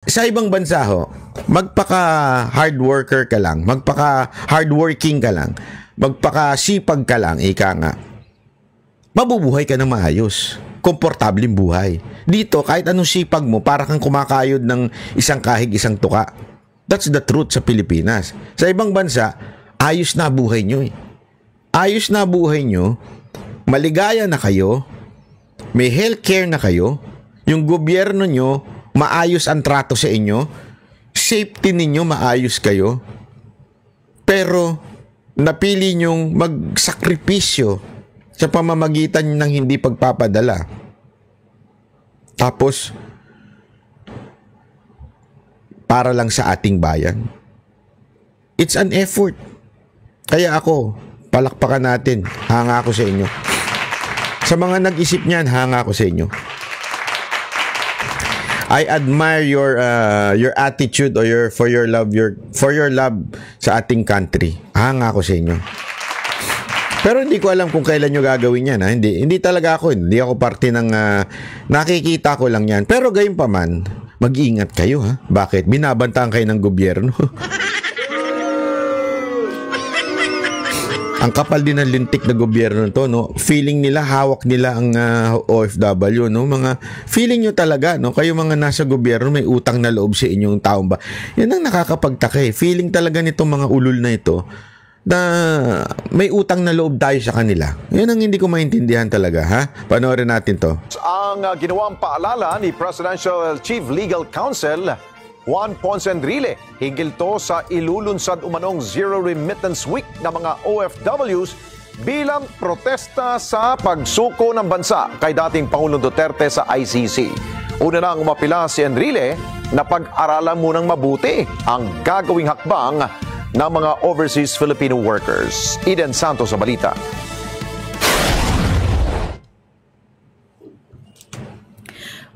Sa ibang bansa ho, magpaka-hard worker ka lang, magpaka-hardworking ka lang, magpaka-sipag ka lang, ika nga, mabubuhay ka ng maayos, komportableng buhay. Dito, kahit anong sipag mo, para kang kumakayod ng isang kahig, isang tuka. That's the truth sa Pilipinas. Sa ibang bansa, ayos na buhay nyo eh. Ayos na buhay nyo, maligaya na kayo, may healthcare na kayo, yung gobyerno nyo, maayos ang trato sa inyo, safety ninyo, maayos kayo, pero napili nyong magsakripisyo sa pamamagitan ng hindi pagpapadala. Tapos, para lang sa ating bayan. It's an effort. Kaya ako, palakpakan natin, hanga ako sa inyo. Sa mga nag-isip niyan, hanga ako sa inyo. I admire your attitude or for your love sa ating country. Hanga ako sa inyo. Pero hindi ko alam kung kailan nyo gagawin yan. Ha? Hindi talaga ako. Hindi ako parte ng nakikita ko lang yan. Pero gayon pa man, mag-iingat kayo. Ha? Bakit? Binabantaan kayo ng gobyerno. Ang kapal din ng lintik na gobyerno to, no? Feeling nila, hawak nila ang OFW, no? Mga feeling nyo talaga, no? Kayo mga nasa gobyerno, may utang na loob sa inyong taong ba? Yan ang nakakapagtaka eh. Feeling talaga nitong mga ulul na ito na may utang na loob tayo sa kanila. Yan ang hindi ko maintindihan talaga, ha? Panoorin natin to. Ang ginawang paalala ni Presidential Chief Legal Counsel Juan Ponce Enrile, hinggil to sa ilulunsad umanong Zero Remittance Week ng mga OFWs bilang protesta sa pagsuko ng bansa kay dating Pangulong Duterte sa ICC. Una nang umapila si Enrile na pag-aralan munang mabuti ang gagawing hakbang ng mga overseas Filipino workers. Eden Santos sa balita.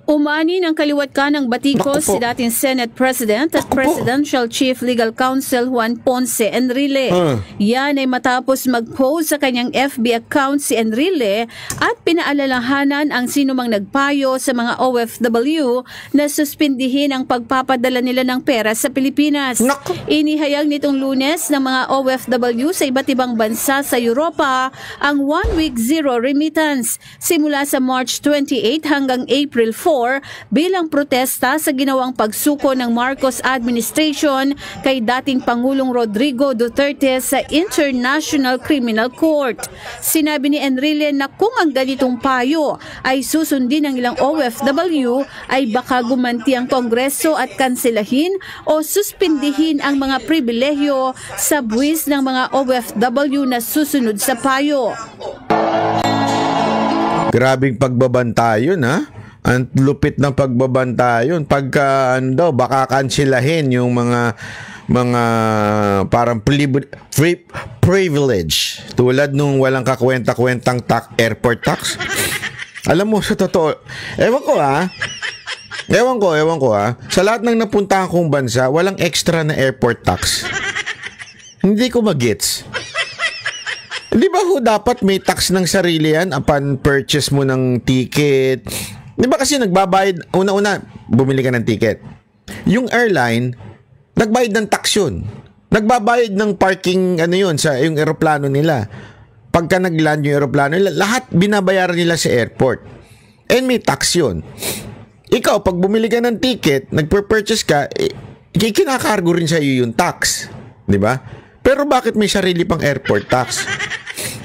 Umani ng kaliwat ka ng batikos si dating Senate President at Presidential Chief Legal Counsel Juan Ponce Enrile. Yan ay matapos mag-post sa kanyang FB account si Enrile at pinaalalahanan ang sinumang nagpayo sa mga OFW na suspindihin ang pagpapadala nila ng pera sa Pilipinas. Inihayag nitong Lunes ng mga OFW sa iba't ibang bansa sa Europa ang 1 week zero remittance simula sa March 28 hanggang April 4 bilang protesta sa ginawang pagsuko ng Marcos administration kay dating Pangulong Rodrigo Duterte sa International Criminal Court. Sinabi ni Enrile na kung ang ganitong payo ay susundin ng ilang OFW ay baka gumanti ang Kongreso at kanselahin o suspindihin ang mga pribilehyo sa buwis ng mga OFW na susunod sa payo. Grabing pagbabanta yun, ha? Ang lupit ng pagbabanta yun. Pagka baka kansilahin yung mga parang privilege. Tulad nung walang kakwenta-kwentang airport tax. Alam mo, sa totoo, ewan ko ha. Sa lahat ng napuntahan kong bansa, walang extra na airport tax. Hindi ko magets. Di ba dapat may tax ng sarili yan upon purchase mo ng ticket? Di ba kasi nagbabayad, una-una, bumili ka ng ticket. Yung airline, nagbayad ng tax yun. Nagbabayad ng parking, sa yung eroplano nila. Pagka nag-land yung eroplano nila, lahat binabayaran nila sa airport. And may tax yun. Ikaw, pag bumili ka ng ticket, nagpur-purchase ka, kinakargo rin sa iyo yung tax. Di ba? Pero bakit may sarili pang airport tax?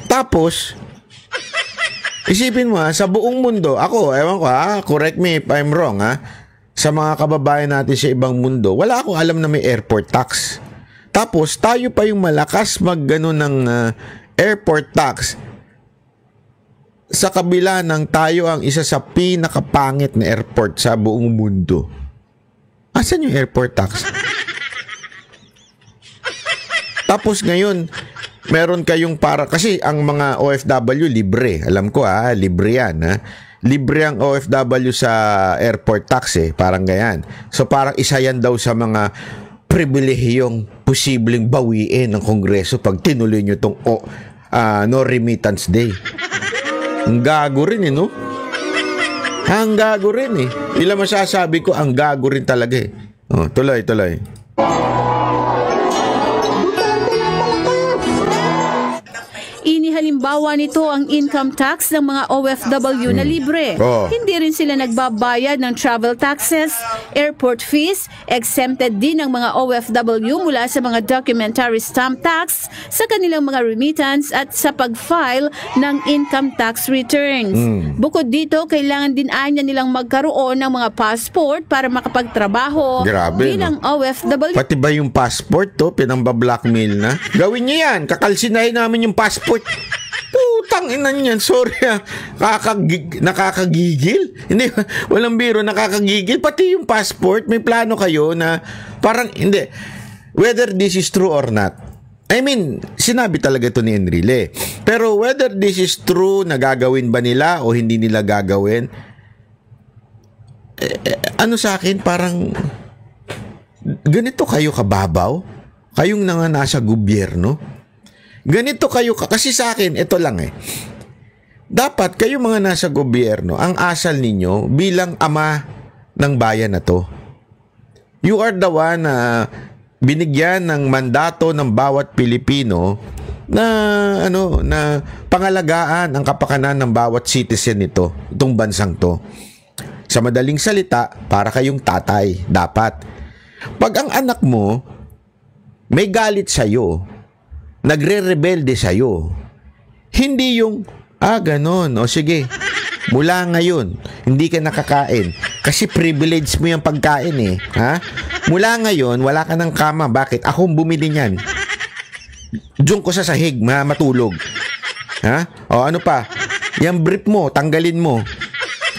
Tapos, isipin mo sa buong mundo, ewan ko correct me if I'm wrong sa mga kababayan natin sa ibang mundo, wala akong alam na may airport tax. Tapos, tayo pa yung malakas mag-gano ng airport tax sa kabila ng tayo ang isa sa pinakapangit na airport sa buong mundo. Asan yung airport tax? Tapos ngayon, meron kayong kasi ang mga OFW libre. Alam ko libre yan Libre ang OFW sa airport tax parang ganyan. So parang isa yan daw sa mga pribilehiyong posibleng bawiin ng Kongreso pag tinuloy nyo itong no remittance day. Ang gago rin no? Ang gago rin Ilang masasabi ko, ang gago rin talaga Oh, tuloy. Inihalimbawa nito ang income tax ng mga OFW na libre. Hindi rin sila nagbabayad ng travel taxes, airport fees, exempted din ang mga OFW mula sa mga documentary stamp tax sa kanilang mga remittance at sa pag-file ng income tax returns. Bukod dito, kailangan din anya nilang magkaroon ng mga passport para makapagtrabaho bilang OFW. Pati ba yung passport to, pinambablackmail na? Gawin niyo yan, kakalsinahin namin yung passport. Putang ina niyan, sorry nakakagigil. Hindi, walang biro, nakakagigil. Pati yung passport, may plano kayo na parang, hindi, whether this is true or not. I mean, sinabi talaga ito ni Enrile. Pero whether this is true, nagagawin ba nila o hindi nila gagawin, ano sa akin, parang, ganito kayo kababaw? Kayong nasa gobyerno? Ganito kayo, kasi sa akin, ito lang dapat kayo mga nasa gobyerno, ang asal ninyo bilang ama ng bayan na to. You are the one na binigyan ng mandato ng bawat Pilipino na na pangalagaan ang kapakanan ng bawat citizen nito, itong bansang to. Sa madaling salita, para kayong tatay, dapat. Pag ang anak mo may galit sa'yo, nagre-rebelde sa'yo, hindi yung, ganon, o sige, mula ngayon, hindi ka nakakain. Kasi privilege mo yung pagkain ha? Mula ngayon, wala ka ng kama. Bakit? Akong bumili niyan. Diyon ko sa sahig, matulog. Ha? O ano pa? Yung brief mo, tanggalin mo.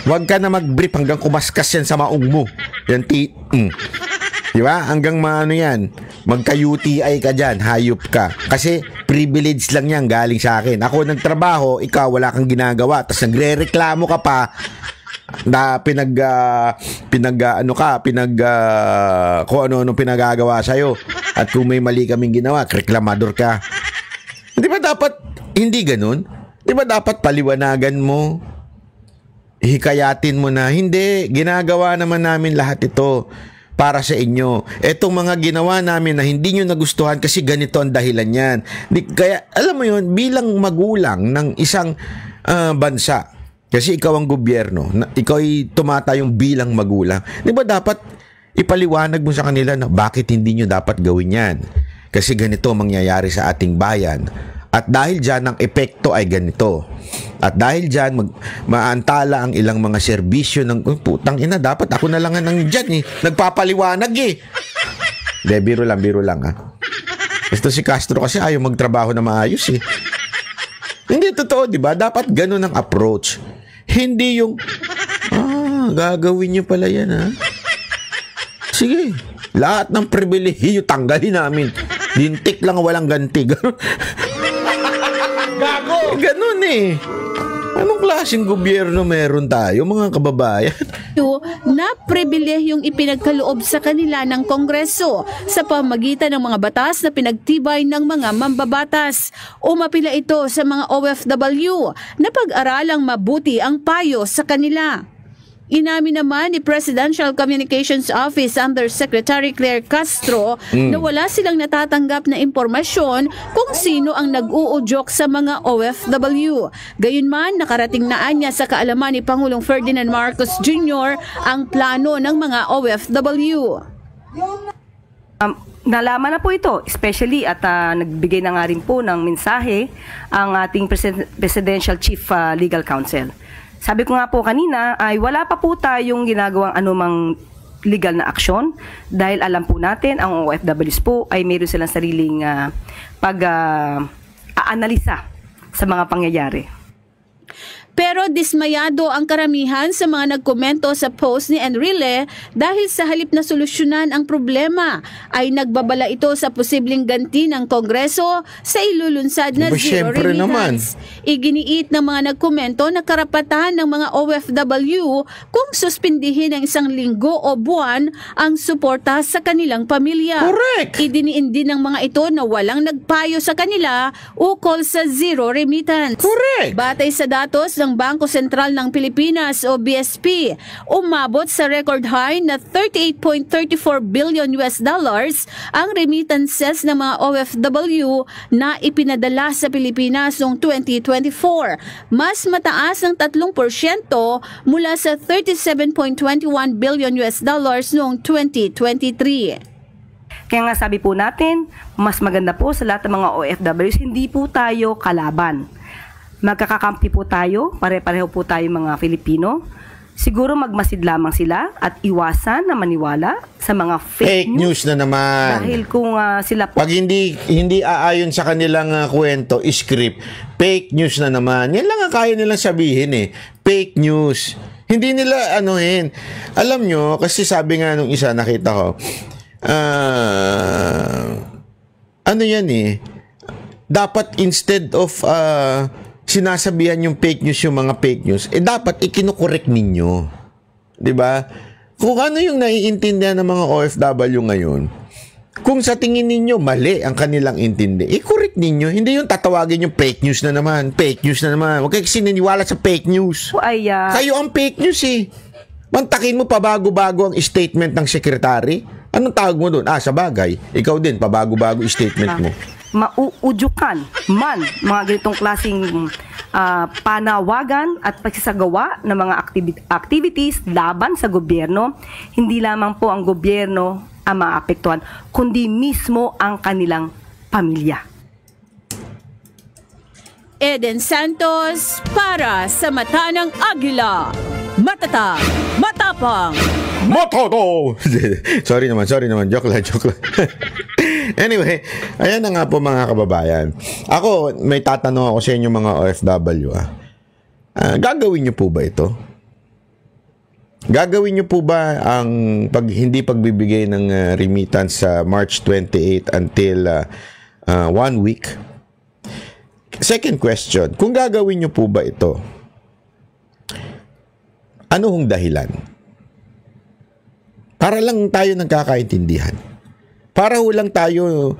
Huwag ka na mag-brief hanggang kumaskas yan sa maong mo. Yan, diba? Hanggang yan, magka-UTI ka dyan, hayop ka. Kasi privilege lang yan galing sa akin. Ako nagtrabaho, ikaw wala kang ginagawa, tapos nagre-reklamo ka pa na kung ano pinagagawa sa'yo. At kung may mali kaming ginawa, reklamador ka. Di ba dapat hindi ganun? Di ba dapat paliwanagan mo? Hikayatin mo na, hindi, ginagawa naman namin lahat ito para sa inyo. Etong mga ginawa namin na hindi nyo nagustuhan kasi ganito ang dahilan yan. Kaya, alam mo yun, bilang magulang ng isang bansa, kasi ikaw ang gobyerno, ikaw ay tumatayong bilang magulang, di ba dapat ipaliwanag mo sa kanila na bakit hindi nyo dapat gawin yan? Kasi ganito mangyayari sa ating bayan. At dahil dyan, ang epekto ay ganito. At dahil dyan, maantala ang ilang mga serbisyo ng, putang ina, dapat ako na lang dyan nagpapaliwanag De, biro lang Ito si Castro kasi ayaw magtrabaho na maayos Hindi totoo, di ba? Dapat ganun ang approach. Hindi yung, gagawin nyo pala yan, Sige, lahat ng pribilehiyo tanggalin namin. Dintik lang walang ganti. Gago! Ganun Anong klaseng gobyerno meron tayo, mga kababayan? Na pribilehiyong ipinagkaloob sa kanila ng Kongreso sa pamagitan ng mga batas na pinagtibay ng mga mambabatas. Umapila ito sa mga OFW na pag-aralang mabuti ang payo sa kanila. Inamin naman ni Presidential Communications Office Undersecretary Claire Castro na wala silang natatanggap na impormasyon kung sino ang nag-uudyok sa mga OFW. Gayunman, nakarating na anya sa kaalaman ni Pangulong Ferdinand Marcos Jr. ang plano ng mga OFW. Nalaman na po ito, especially at nagbigay na nga rin po ng mensahe ang ating Presidential Chief Legal Counsel. Sabi ko nga po kanina ay wala pa po tayong ginagawang anumang legal na aksyon dahil alam po natin ang OFWs po ay mayroon silang sariling pag-aanalisa sa mga pangyayari. Pero dismayado ang karamihan sa mga nagkomento sa post ni Enrile dahil sa halip na solusyonan ang problema ay nagbabala ito sa posibleng ganti ng Kongreso sa ilulunsad na zero remittance. Iginiit ng mga nagkomento na karapatan ng mga OFW kung suspindihin ng 1 linggo o buwan ang suporta sa kanilang pamilya. Correct! Idiniin din ng mga ito na walang nagpayo sa kanila ukol sa zero remittance. Correct! Batay sa datos ng Bangko Sentral ng Pilipinas o BSP, umabot sa record high na 38.34 billion US dollars ang remittances ng mga OFW na ipinadala sa Pilipinas noong 2024. Mas mataas ng 3% mula sa 37.21 billion US dollars noong 2023. Kaya nga sabi po natin, mas maganda po sa lahat ng mga OFWs, hindi po tayo kalaban. Magkakakampi po tayo, pare-pareho po tayo mga Filipino. Siguro magmasid lamang sila at iwasan na maniwala sa mga fake news na naman. Dahil kung sila po... Pag hindi aayon sa kanilang kwento, script, fake news na naman. Yan lang ang kaya nilang sabihin eh. Fake news. Hindi nila anuhin. Alam nyo, kasi sabi nga nung isa, nakita ko, ano yan eh, dapat instead of sinasabihan yung fake news, yung mga fake news, dapat ikinukorek ninyo, di ba? Kung ano yung naiintindihan ng mga OFW ngayon, kung sa tingin ninyo mali ang kanilang intindi, i-correct ninyo, hindi yung tatawagin yung fake news na naman, huwag kayo sininiwala sa fake news. Kayo ang fake news eh. Mantakin mo pabago-bago ang statement ng sekretary. Anong tawag mo doon? Sa bagay. Ikaw din, pabago-bago statement mo. Mauudyukan man mga ganitong klaseng panawagan at pagsasagawa ng mga activities laban sa gobyerno. Hindi lamang po ang gobyerno ang maapektuhan, kundi mismo ang kanilang pamilya. Eden Santos para sa Mata ng Agila. Matatag, matapang, Matoto! sorry naman. Joke lang. Anyway, ayan na nga po mga kababayan. Ako, may tatanong ako sa inyo mga OFW. Gagawin nyo po ba ito? Gagawin nyo po ba ang hindi pagbibigay ng remittance sa March 28 until 1 week? Second question, kung gagawin nyo po ba ito, ano hong dahilan? Para lang tayo nagkakaintindihan. Para lang tayo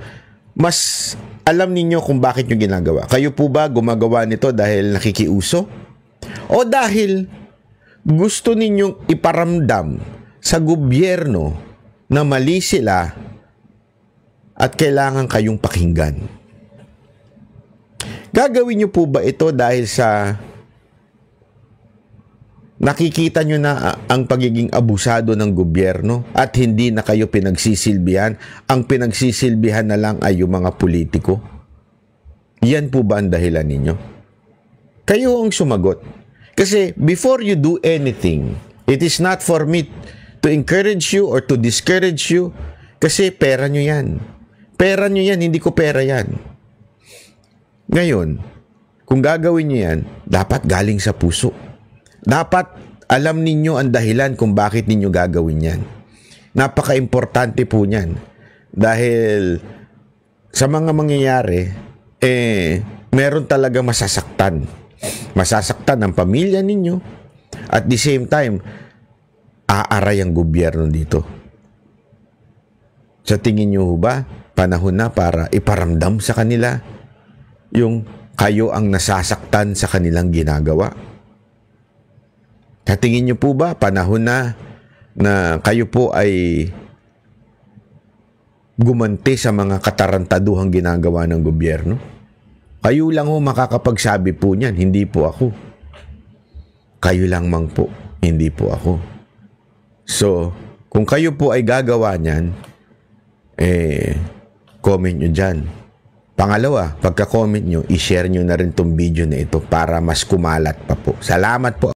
mas alam ninyo kung bakit nyo ginagawa. Kayo po ba gumagawa nito dahil nakikiuso? O dahil gusto ninyong iparamdam sa gobyerno na mali sila at kailangan kayong pakinggan? Gagawin nyo po ba ito dahil sa nakikita nyo na ang pagiging abusado ng gobyerno at hindi na kayo pinagsisilbihan? Ang pinagsisilbihan na lang ay yung mga politiko? Yan po ba ang dahilan ninyo? Kayo ang sumagot. Kasi before you do anything, it is not for me to encourage you or to discourage you. Kasi pera nyo yan. Pera nyo yan, hindi ko pera yan. Ngayon, kung gagawin nyo yan, dapat galing sa puso. Dapat alam ninyo ang dahilan kung bakit ninyo gagawin yan. Napaka-importante po niyan. Dahil sa mga mangyayari, meron talaga masasaktan. Masasaktan ang pamilya ninyo. At the same time, aaray ang gobyerno dito. Sa tingin nyo ba, panahon na para iparamdam sa kanila yung kayo ang nasasaktan sa kanilang ginagawa? Katingin nyo po ba, panahon na kayo po ay gumanti sa mga katarantaduhang ginagawa ng gobyerno? Kayo lang ho makakapagsabi po niyan, hindi po ako. Kayo lang mang po, hindi po ako. So, kung kayo po ay gagawa niyan, comment nyo dyan. Pangalawa, pagka-comment nyo, i-share nyo na rin tong video na ito para mas kumalat pa po. Salamat po.